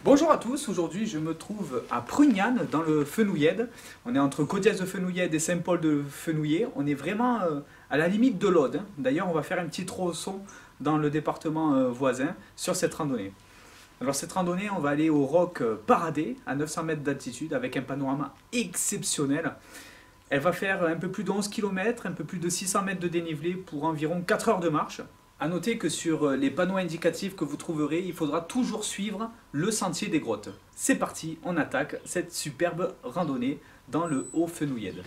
Bonjour à tous, aujourd'hui je me trouve à Prugnane dans le Fenouillède. On est entre Caudiès de Fenouillède et Saint-Paul de Fenouillet. On est vraiment à la limite de l'Aude. D'ailleurs on va faire un petit tronçon dans le département voisin sur cette randonnée. Alors cette randonnée, on va aller au Roc Paradé à 900 mètres d'altitude avec un panorama exceptionnel. Elle va faire un peu plus de 11 km, un peu plus de 600 mètres de dénivelé pour environ 4 heures de marche. A noter que sur les panneaux indicatifs que vous trouverez, il faudra toujours suivre le sentier des grottes. C'est parti, on attaque cette superbe randonnée dans le Haut-Fenouillède.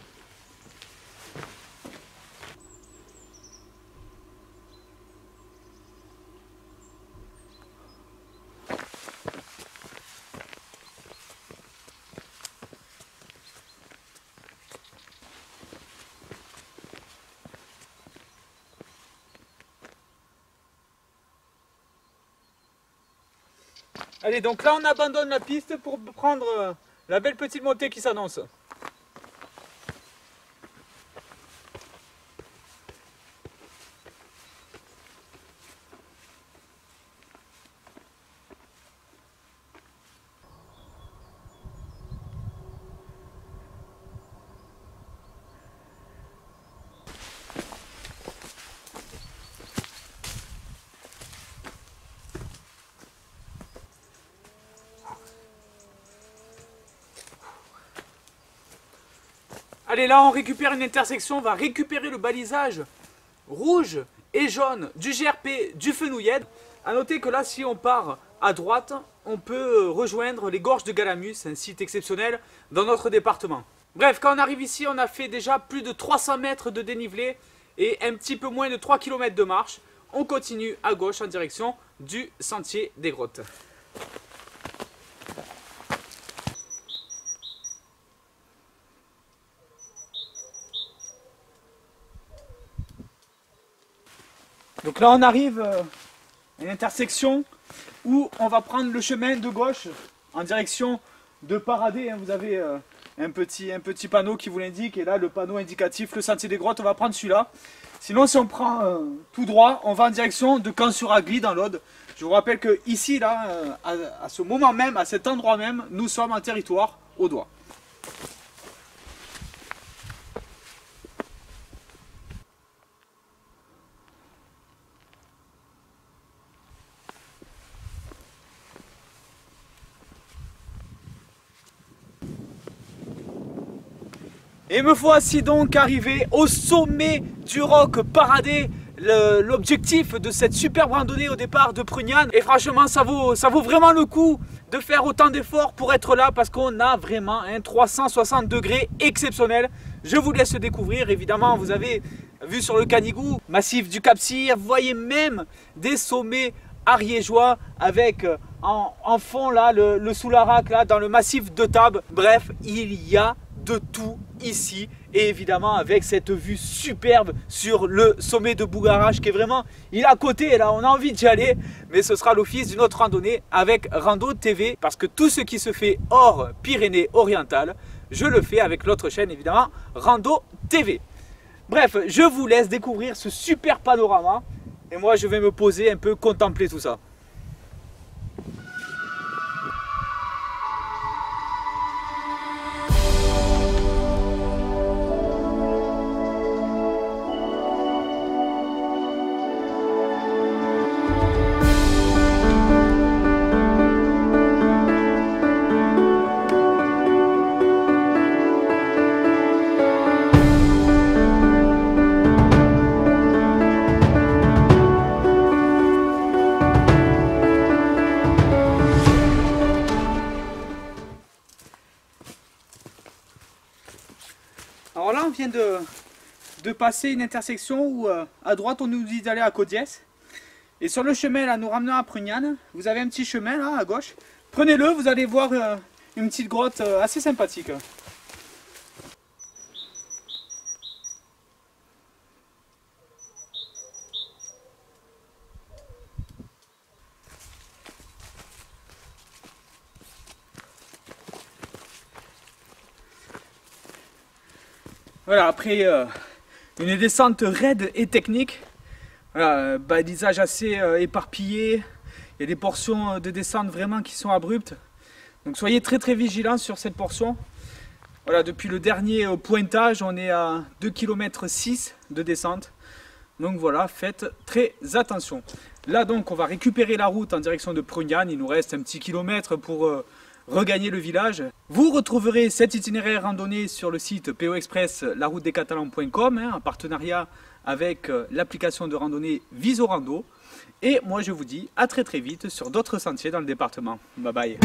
Allez, donc là on abandonne la piste pour prendre la belle petite montée qui s'annonce. Allez, là on récupère une intersection, on va récupérer le balisage rouge et jaune du GRP du Fenouillède. A noter que là, si on part à droite, on peut rejoindre les gorges de Galamus, un site exceptionnel dans notre département. Bref, quand on arrive ici, on a fait déjà plus de 300 mètres de dénivelé et un petit peu moins de 3 km de marche. On continue à gauche en direction du sentier des grottes. Donc là on arrive à une intersection où on va prendre le chemin de gauche en direction de Paradé. Vous avez un petit panneau qui vous l'indique, et là le panneau indicatif, le sentier des grottes, on va prendre celui-là. Sinon, si on prend tout droit, on va en direction de Camps-sur-Agly dans l'Aude. Je vous rappelle que ici, là, à ce moment même, à cet endroit même, nous sommes en territoire audois. Et me voici donc arrivé au sommet du Roc Paradé, l'objectif de cette superbe randonnée au départ de Prugnane. Et franchement, ça vaut vraiment le coup de faire autant d'efforts pour être là, parce qu'on a vraiment un 360 degrés exceptionnel. Je vous laisse découvrir. Évidemment, vous avez vu sur le Canigou, massif du Cap-Cyr, vous voyez même des sommets ariégeois avec en fond là le Soularac là dans le massif de Tarbes. Bref, il y a de tout ici, et évidemment avec cette vue superbe sur le sommet de Bougarache qui est vraiment, il est à côté, et là on a envie d'y aller. Mais ce sera l'office d'une autre randonnée avec Rando TV, parce que tout ce qui se fait hors Pyrénées-Orientales, je le fais avec l'autre chaîne évidemment, Rando TV. Bref, je vous laisse découvrir ce super panorama, et moi je vais me poser un peu, contempler tout ça. Alors là, on vient de passer une intersection où à droite on nous dit d'aller à Caudiès. Et sur le chemin là, nous ramenant à Prugnane, vous avez un petit chemin là à gauche. Prenez-le, vous allez voir une petite grotte assez sympathique. Voilà, après une descente raide et technique, balisage assez éparpillé, il y a des portions de descente vraiment qui sont abruptes. Donc soyez très vigilants sur cette portion. Voilà, depuis le dernier pointage, on est à 2,6 km de descente. Donc voilà, faites très attention. Là donc on va récupérer la route en direction de Pruniane. Il nous reste un petit kilomètre pour regagner le village. Vous retrouverez cet itinéraire randonnée sur le site PO Express laroutedescatalans.com, en partenariat avec l'application de randonnée Visorando. Et moi je vous dis à très vite sur d'autres sentiers dans le département. Bye bye.